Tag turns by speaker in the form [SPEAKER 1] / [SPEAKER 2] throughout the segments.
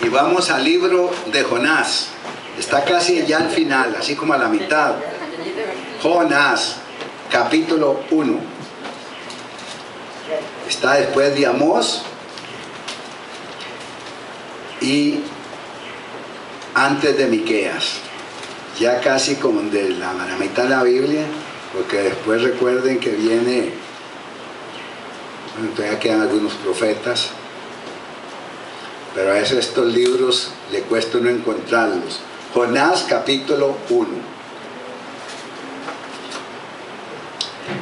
[SPEAKER 1] Y vamos al libro de Jonás. Está casi ya al final, así como a la mitad. Jonás, capítulo 1. Está después de Amós y antes de Miqueas. Ya casi como de la mitad de la Biblia, porque después recuerden que viene, bueno, todavía quedan algunos profetas, pero a veces estos libros le cuesta no encontrarlos. Jonás capítulo 1.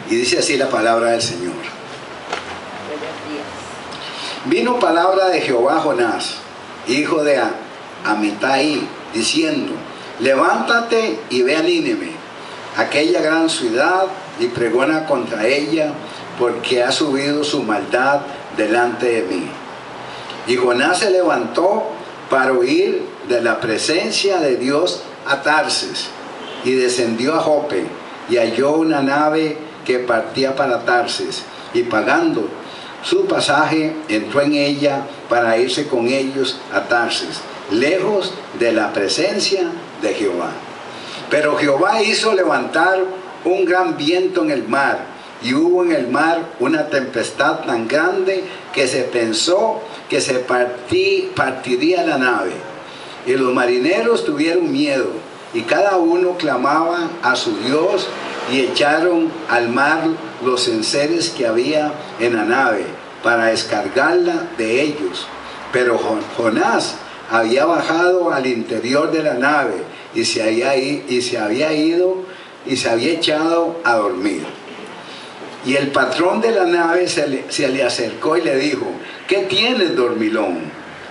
[SPEAKER 1] Y dice así la palabra del Señor. Vino palabra de Jehová a Jonás, hijo de Amitai, diciendo: levántate y ve a Nínive, aquella gran ciudad, y pregona contra ella, porque ha subido su maldad delante de mí. Y Jonás se levantó para huir de la presencia de Dios a Tarsis, y descendió a Jope, y halló una nave que partía para Tarsis, y pagando su pasaje, entró en ella para irse con ellos a Tarsis, lejos de la presencia de Jehová. Pero Jehová hizo levantar un gran viento en el mar, y hubo en el mar una tempestad tan grande que se pensó que se partiría la nave. Y los marineros tuvieron miedo, y cada uno clamaba a su Dios, y echaron al mar los enseres que había en la nave para descargarla de ellos. Pero Jonás había bajado al interior de la nave y se había echado a dormir. Y el patrón de la nave se le acercó y le dijo: ¿qué tienes, dormilón?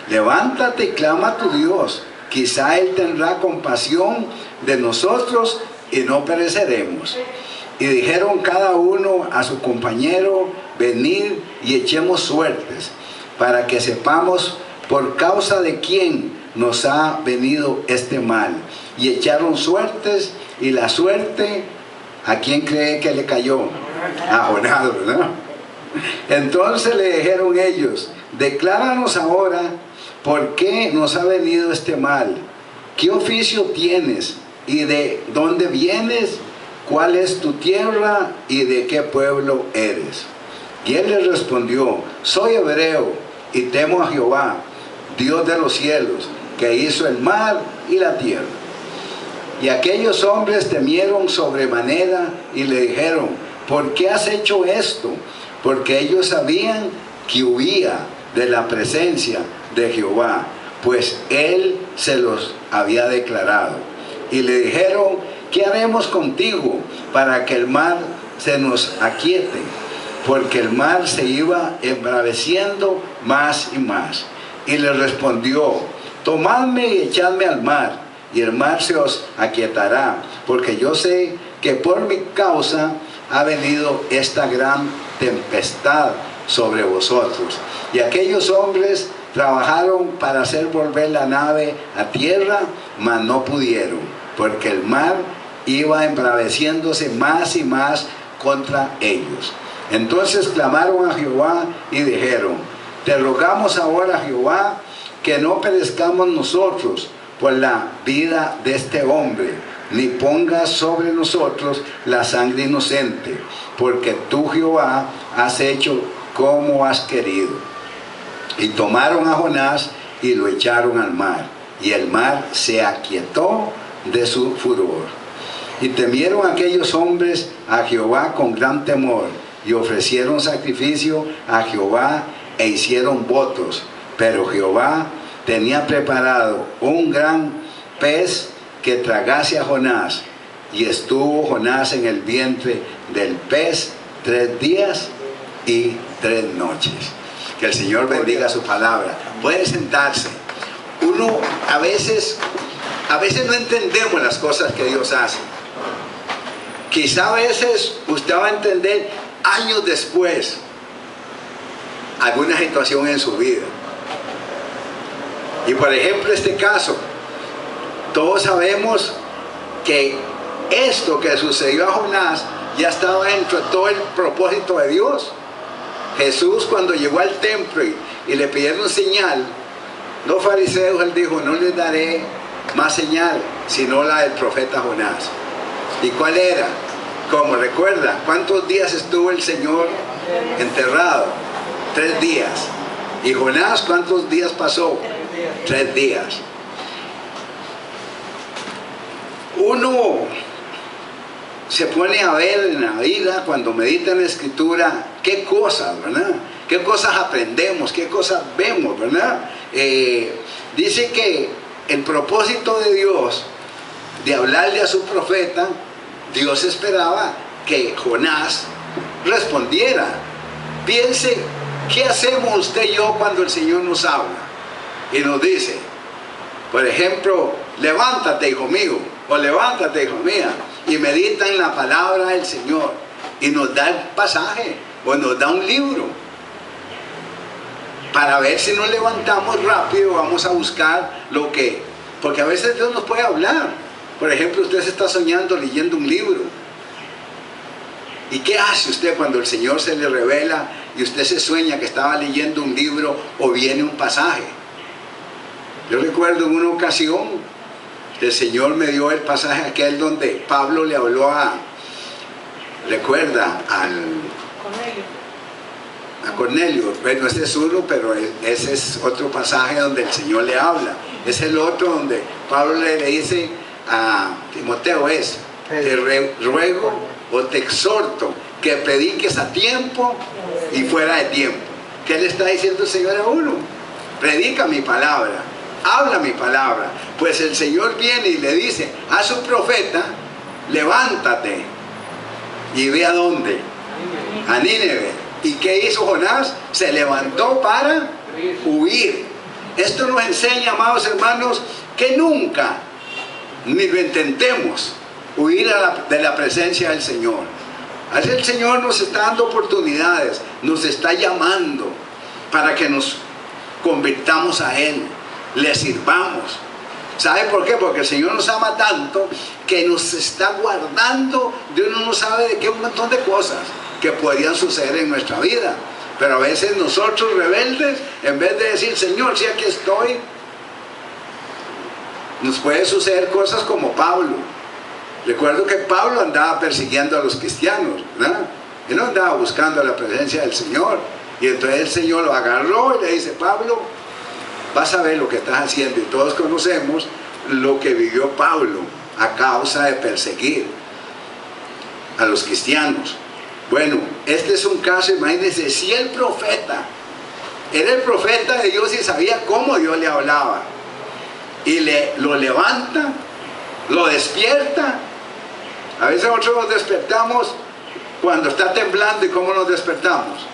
[SPEAKER 1] Levántate y clama a tu Dios, quizá Él tendrá compasión de nosotros y no pereceremos. Y dijeron cada uno a su compañero: venid y echemos suertes, para que sepamos por causa de quién nos ha venido este mal. Y echaron suertes, y la suerte, ¿a quién cree que le cayó? A Jonás, ¿verdad? Entonces le dijeron ellos: decláranos ahora por qué nos ha venido este mal. ¿Qué oficio tienes? ¿Y de dónde vienes? ¿Cuál es tu tierra? ¿Y de qué pueblo eres? Y él les respondió: soy hebreo y temo a Jehová, Dios de los cielos, que hizo el mar y la tierra. Y aquellos hombres temieron sobremanera y le dijeron: ¿por qué has hecho esto? Porque ellos sabían que huía de la presencia de Jehová, pues él se los había declarado. Y le dijeron: ¿qué haremos contigo para que el mar se nos aquiete? Porque el mar se iba embraveciendo más y más. Y le respondió: tomadme y echadme al mar, y el mar se os aquietará, porque yo sé que por mi causa ha venido esta gran tempestad sobre vosotros. Y aquellos hombres trabajaron para hacer volver la nave a tierra, mas no pudieron, porque el mar iba embraveciéndose más y más contra ellos. Entonces clamaron a Jehová y dijeron: te rogamos ahora, Jehová, que no perezcamos nosotros por la vida de este hombre, ni pongas sobre nosotros la sangre inocente, porque tú, Jehová, has hecho como has querido. Y tomaron a Jonás y lo echaron al mar, y el mar se aquietó de su furor. Y temieron aquellos hombres a Jehová con gran temor, y ofrecieron sacrificio a Jehová e hicieron votos. Pero Jehová tenía preparado un gran pez que tragase a Jonás, y estuvo Jonás en el vientre del pez 3 días y 3 noches. Que el Señor bendiga su palabra. Puede sentarse. Uno a veces no entendemos las cosas que Dios hace. Quizá a veces usted va a entender años después alguna situación en su vida. Y por ejemplo este caso, todos sabemos que esto que sucedió a Jonás ya estaba dentro de todo el propósito de Dios. Jesús, cuando llegó al templo y le pidieron señal, los fariseos, él dijo, no les daré más señal, sino la del profeta Jonás. ¿Y cuál era? Como recuerda, ¿cuántos días estuvo el Señor enterrado? 3 días. ¿Y Jonás cuántos días pasó? 3 días. Uno se pone a ver en la vida, cuando medita en la Escritura, qué cosas, ¿verdad? Qué cosas aprendemos, qué cosas vemos, ¿verdad? Dice que el propósito de Dios de hablarle a su profeta, Dios esperaba que Jonás respondiera. Piense, ¿qué hacemos usted y yo cuando el Señor nos habla? Y nos dice, por ejemplo, levántate, hijo mío, o levántate, hijo mía, y medita en la palabra del Señor, y nos da el pasaje, o nos da un libro, para ver si nos levantamos rápido, vamos a buscar lo que, porque a veces Dios nos puede hablar. Por ejemplo, usted se está soñando leyendo un libro, ¿y qué hace usted cuando el Señor se le revela y usted se sueña que estaba leyendo un libro o viene un pasaje? Yo recuerdo en una ocasión, el Señor me dio el pasaje aquel donde Pablo le habló recuerda, a Cornelio. Bueno, ese es uno, pero ese es otro pasaje donde el Señor le habla. Es el otro donde Pablo le dice a Timoteo, te ruego o te exhorto que prediques a tiempo y fuera de tiempo. ¿Qué le está diciendo el Señor a uno? Predica mi palabra, habla mi palabra. Pues el Señor viene y le dice a su profeta, levántate y ve a dónde, a Nínive. ¿Y qué hizo Jonás? Se levantó para huir. Esto nos enseña, amados hermanos, que nunca, ni lo intentemos, huir de la presencia del Señor. Así el Señor nos está dando oportunidades, nos está llamando para que nos convirtamos a Él, le sirvamos. ¿Sabe por qué? Porque el Señor nos ama tanto que nos está guardando de uno no sabe de qué, un montón de cosas que podrían suceder en nuestra vida. Pero a veces nosotros rebeldes, en vez de decir, Señor, si aquí estoy, nos puede suceder cosas como Pablo. Recuerdo que Pablo andaba persiguiendo a los cristianos, ¿verdad? Él no andaba buscando la presencia del Señor. Y entonces el Señor lo agarró y le dice, Pablo, vas a ver lo que estás haciendo. Y todos conocemos lo que vivió Pablo a causa de perseguir a los cristianos. Bueno, este es un caso, imagínense, si el profeta era el profeta de Dios y sabía cómo Dios le hablaba, y lo levanta, lo despierta. A veces nosotros nos despertamos cuando está temblando. ¿Y cómo nos despertamos?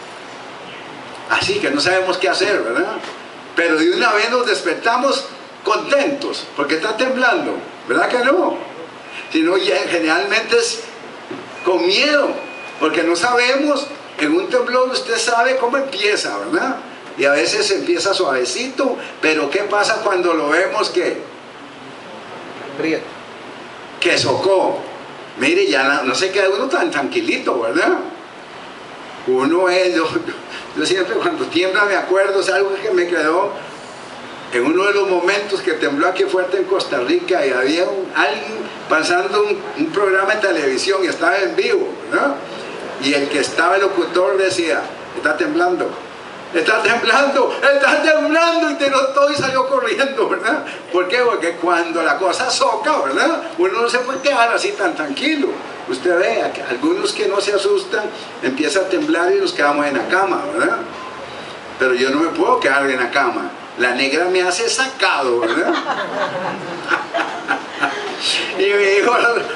[SPEAKER 1] Así que no sabemos qué hacer, ¿verdad? Pero de una vez nos despertamos contentos porque está temblando, ¿verdad que no? Sino ya generalmente es con miedo, porque no sabemos. En un temblor usted sabe cómo empieza, ¿verdad? Y a veces empieza suavecito, pero ¿qué pasa cuando lo vemos que socó? Mire, ya no se queda uno tan tranquilito, ¿verdad? Uno es, yo siempre cuando tiembla me acuerdo, es algo que me quedó en uno de los momentos que tembló aquí fuerte en Costa Rica, y había alguien pasando un programa de televisión y estaba en vivo, ¿verdad? Y el que estaba el locutor decía, está temblando, está temblando, está temblando, y te notó y salió corriendo, ¿verdad? ¿Por qué? Porque cuando la cosa soca, ¿verdad? Uno no se puede quedar así tan tranquilo. Usted ve, algunos que no se asustan, empieza a temblar y nos quedamos en la cama, ¿verdad? Pero yo no me puedo quedar en la cama. La negra me hace sacado, ¿verdad? Y me dijo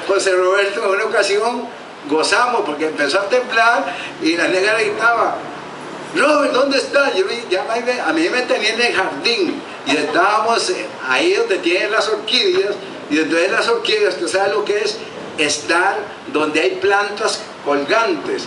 [SPEAKER 1] José Roberto, en una ocasión gozamos porque empezó a temblar y la negra gritaba, Robert, ¿dónde está? A mí me tenía en el jardín y estábamos ahí donde tienen las orquídeas, y entonces las orquídeas, ¿usted sabe lo que es? Estar donde hay plantas colgantes.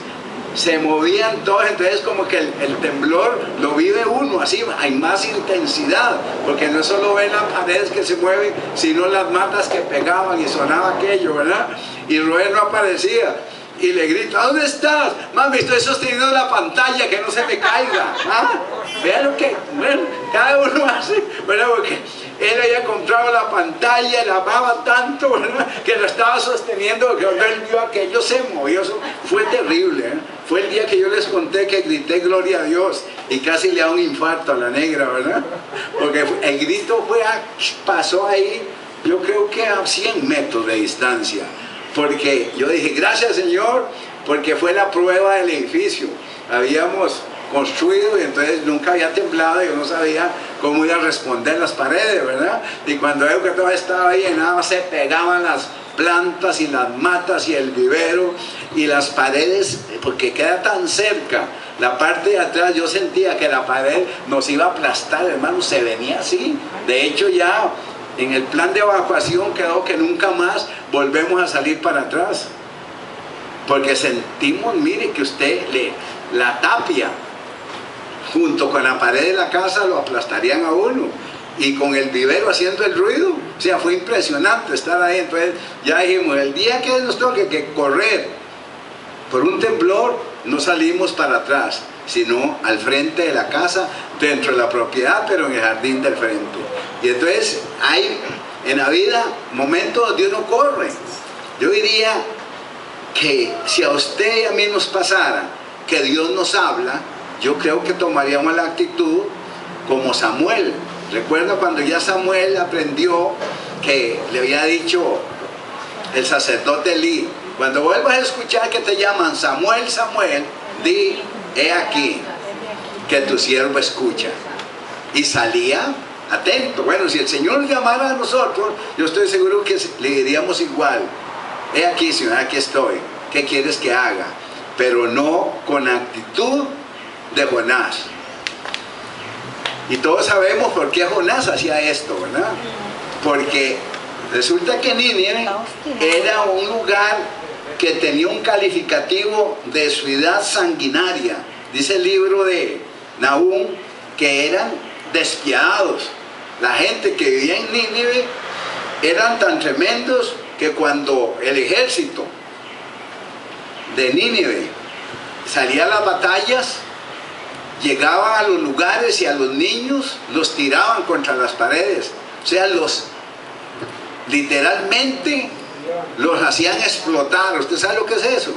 [SPEAKER 1] Se movían todas, entonces como que el temblor lo vive uno así, hay más intensidad, porque no solo ven las paredes que se mueven, sino las matas que pegaban y sonaba aquello, ¿verdad? Y Robert no aparecía. y le grito, ¿dónde estás? Mami, estoy sosteniendo la pantalla, que no se me caiga. ¿Ah? Vean lo que, bueno, cada uno hace, bueno, porque él había comprado la pantalla, la amaba tanto, ¿verdad?, que la estaba sosteniendo, que cuando él vio aquello se movió. Eso fue terrible, ¿eh? Fue el día que yo les conté que grité gloria a Dios y casi le da un infarto a la negra, ¿verdad? Porque el grito pasó ahí, yo creo que a 100 metros de distancia. Porque yo dije, gracias Señor, porque fue la prueba del edificio. Habíamos construido y entonces nunca había temblado, yo no sabía cómo iba a responder las paredes, ¿verdad? Y cuando veo que todo estaba ahí, nada más se pegaban las plantas y las matas y el vivero y las paredes, porque queda tan cerca. La parte de atrás yo sentía que la pared nos iba a aplastar, hermano, se venía así. De hecho ya en el plan de evacuación quedó que nunca más volvemos a salir para atrás. Porque sentimos, mire, que la tapia junto con la pared de la casa lo aplastarían a uno. Y con el vivero haciendo el ruido, o sea, fue impresionante estar ahí. Entonces ya dijimos, el día que nos toque que correr por un temblor, no salimos para atrás, sino al frente de la casa, dentro de la propiedad, pero en el jardín del frente. Y entonces hay en la vida momentos donde uno corre. Yo diría que si a usted y a mí nos pasara que Dios nos habla, yo creo que tomaríamos la actitud como Samuel. Recuerda cuando ya Samuel aprendió que le había dicho el sacerdote Elí, cuando vuelvas a escuchar que te llaman Samuel, Samuel, di, he aquí que tu siervo escucha. Y salía atento. Bueno, si el Señor nos llamara a nosotros, yo estoy seguro que le diríamos igual, he aquí Señor, aquí estoy, ¿qué quieres que haga? Pero no con actitud de Jonás. Y todos sabemos por qué Jonás hacía esto, ¿verdad? Porque resulta que Nínive era un lugar que tenía un calificativo de ciudad sanguinaria. Dice el libro de Nahum que eran despiadados. La gente que vivía en Nínive eran tan tremendos que cuando el ejército de Nínive salía a las batallas, llegaban a los lugares y a los niños los tiraban contra las paredes. O sea, literalmente los hacían explotar. ¿Usted sabe lo que es eso?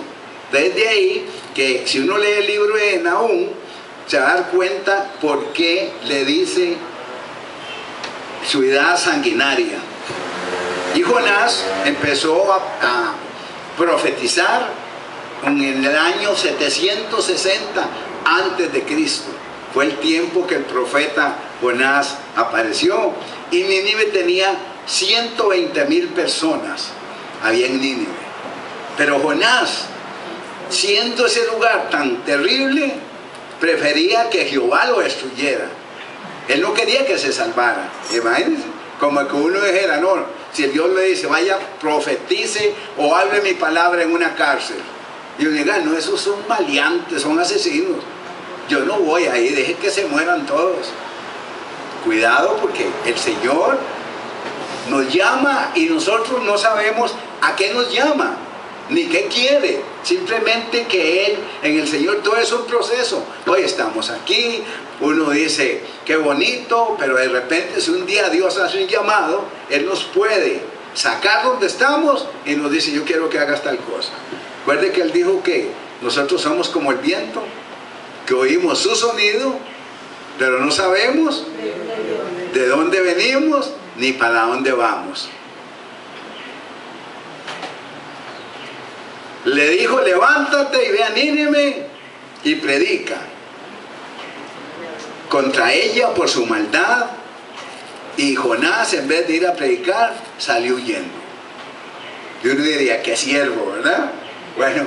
[SPEAKER 1] Desde ahí que si uno lee el libro de Nahum, se va a dar cuenta por qué le dice ciudad sanguinaria. Y Jonás empezó a profetizar en el año 760 antes de Cristo. Fue el tiempo que el profeta Jonás apareció. Y Nínive tenía 120,000 personas. Había en Nínive. Pero Jonás, siendo ese lugar tan terrible, prefería que Jehová lo destruyera. Él no quería que se salvara. Imagínense, como que uno dijera, no, si Dios le dice, vaya, profetice o hable mi palabra en una cárcel. Y uno diga, no, esos son maleantes, son asesinos. Yo no voy ahí, deje que se mueran todos. Cuidado, porque el Señor nos llama y nosotros no sabemos a qué nos llama, ni qué quiere. Simplemente que Él, en el Señor, todo es un proceso. Hoy estamos aquí, uno dice, qué bonito, pero de repente si un día Dios hace un llamado, Él nos puede sacar donde estamos y nos dice, yo quiero que hagas tal cosa. Recuerde que Él dijo que nosotros somos como el viento, que oímos su sonido, pero no sabemos de dónde venimos ni para dónde vamos. Le dijo, levántate y ve a Nínive y predica contra ella por su maldad. Y Jonás, en vez de ir a predicar, salió huyendo. Y uno diría, qué siervo, ¿verdad? Bueno,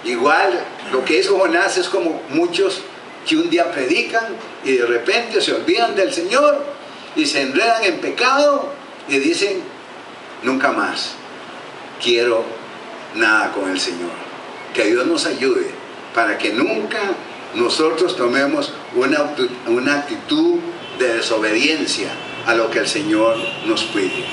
[SPEAKER 1] igual lo que hizo Jonás es como muchos que un día predican y de repente se olvidan del Señor y se enredan en pecado y dicen, nunca más quiero nada con el Señor. Que Dios nos ayude para que nunca nosotros tomemos una actitud de desobediencia a lo que el Señor nos pide.